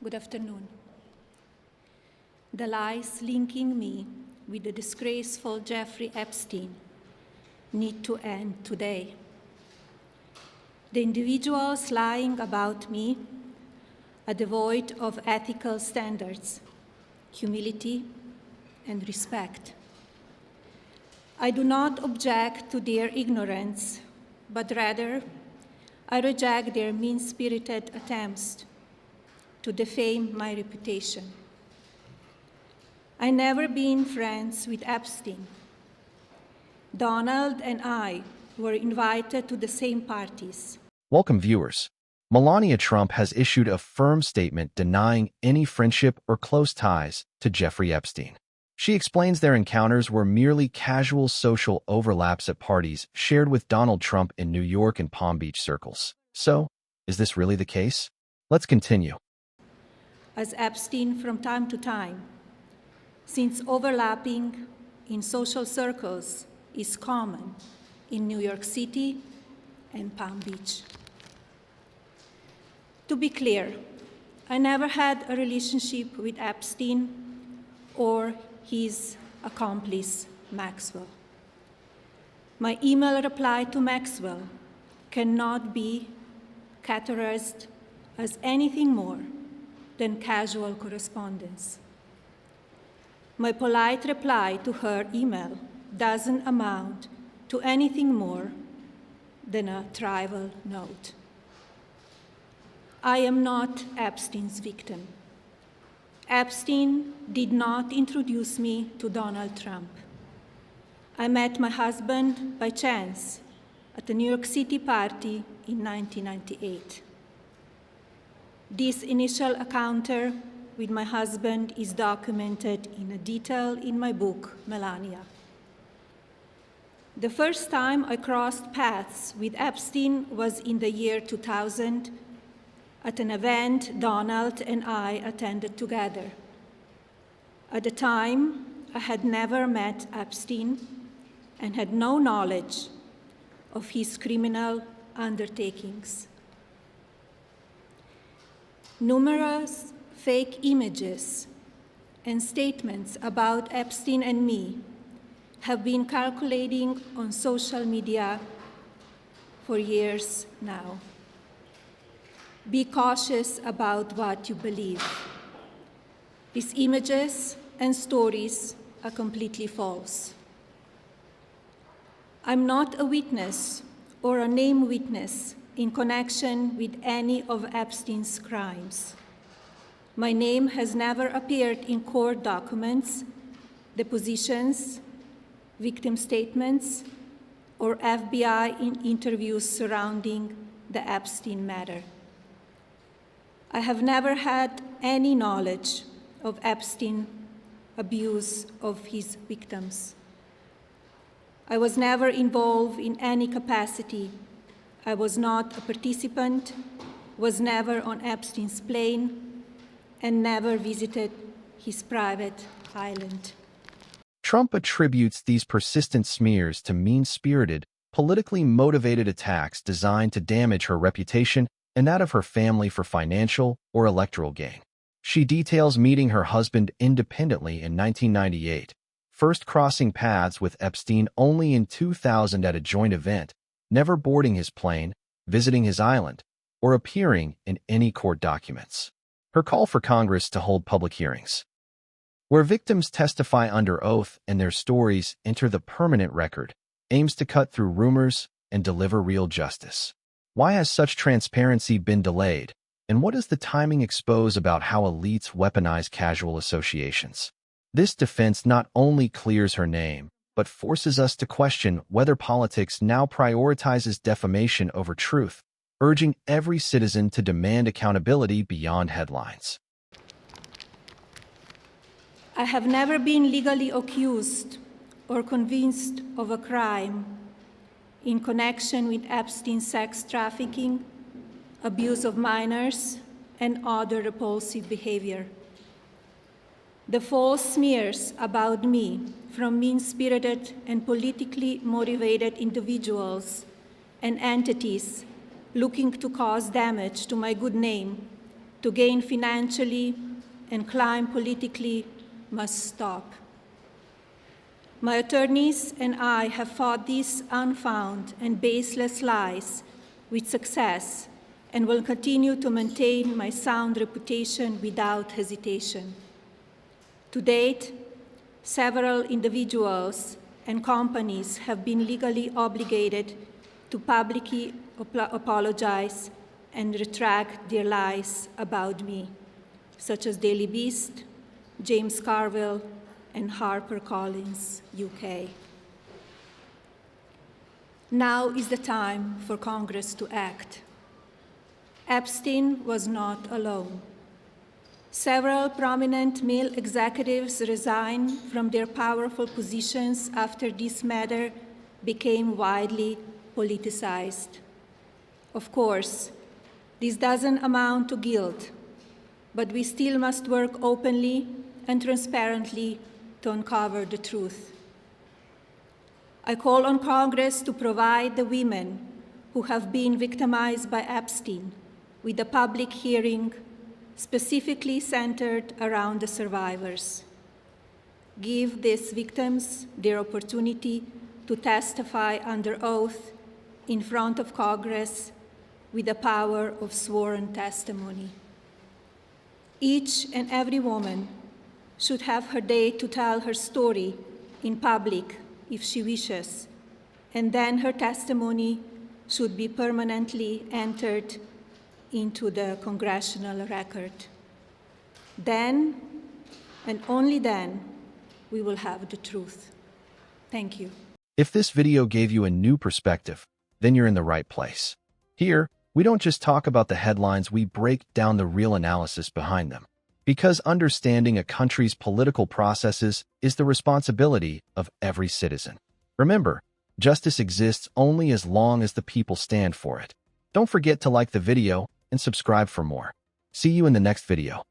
Good afternoon. The lies linking me with the disgraceful Jeffrey Epstein need to end today. The individuals lying about me are devoid of ethical standards, humility, and respect. I do not object to their ignorance, but rather I reject their mean-spirited attempts to defame my reputation. I never been friends with Epstein. Donald and I were invited to the same parties. Welcome, viewers. Melania Trump has issued a firm statement denying any friendship or close ties to Jeffrey Epstein. She explains their encounters were merely casual social overlaps at parties shared with Donald Trump in New York and Palm Beach circles. So, is this really the case? Let's continue. As Epstein from time to time, since overlapping in social circles is common in New York City and Palm Beach. To be clear, I never had a relationship with Epstein or his accomplice, Maxwell. My email reply to Maxwell cannot be categorized as anything more than casual correspondence. My polite reply to her email doesn't amount to anything more than a trivial note. I am not Epstein's victim. Epstein did not introduce me to Donald Trump. I met my husband by chance at a New York City party in 1998. This initial encounter with my husband is documented in detail in my book, Melania. The first time I crossed paths with Epstein was in the year 2000 at an event Donald and I attended together. At the time, I had never met Epstein and had no knowledge of his criminal undertakings. Numerous fake images and statements about Epstein and me have been circulating on social media for years now. Be cautious about what you believe. These images and stories are completely false. I'm not a witness or a named witness in connection with any of Epstein's crimes. My name has never appeared in court documents, depositions, victim statements, or FBI interviews surrounding the Epstein matter. I have never had any knowledge of Epstein's abuse of his victims. I was never involved in any capacity. I was not a participant, was never on Epstein's plane, and never visited his private island. Trump attributes these persistent smears to mean-spirited, politically motivated attacks designed to damage her reputation and that of her family for financial or electoral gain. She details meeting her husband independently in 1998, first crossing paths with Epstein only in 2000 at a joint event, never boarding his plane, visiting his island, or appearing in any court documents. Her call for Congress to hold public hearings, where victims testify under oath and their stories enter the permanent record, aims to cut through rumors and deliver real justice. Why has such transparency been delayed, and what does the timing expose about how elites weaponize casual associations? This defense not only clears her name, but forces us to question whether politics now prioritizes defamation over truth, urging every citizen to demand accountability beyond headlines. I have never been legally accused or convinced of a crime in connection with Epstein's sex trafficking, abuse of minors, and other repulsive behavior. The false smears about me from mean-spirited and politically motivated individuals and entities looking to cause damage to my good name to gain financially and climb politically must stop. My attorneys and I have fought these unfounded and baseless lies with success and will continue to maintain my sound reputation without hesitation. To date, several individuals and companies have been legally obligated to publicly apologize and retract their lies about me, such as Daily Beast, James Carville, and HarperCollins, UK. Now is the time for Congress to act. Epstein was not alone. Several prominent male executives resigned from their powerful positions after this matter became widely politicized. Of course, this doesn't amount to guilt, but we still must work openly and transparently to uncover the truth. I call on Congress to provide the women who have been victimized by Epstein with a public hearing specifically centered around the survivors. Give these victims their opportunity to testify under oath in front of Congress with the power of sworn testimony. Each and every woman should have her day to tell her story in public if she wishes, and then her testimony should be permanently entered into the congressional record. Then, and only then, we will have the truth. Thank you. If this video gave you a new perspective, then you're in the right place. Here, we don't just talk about the headlines, we break down the real analysis behind them. Because understanding a country's political processes is the responsibility of every citizen. Remember, justice exists only as long as the people stand for it. Don't forget to like the video and subscribe for more. See you in the next video.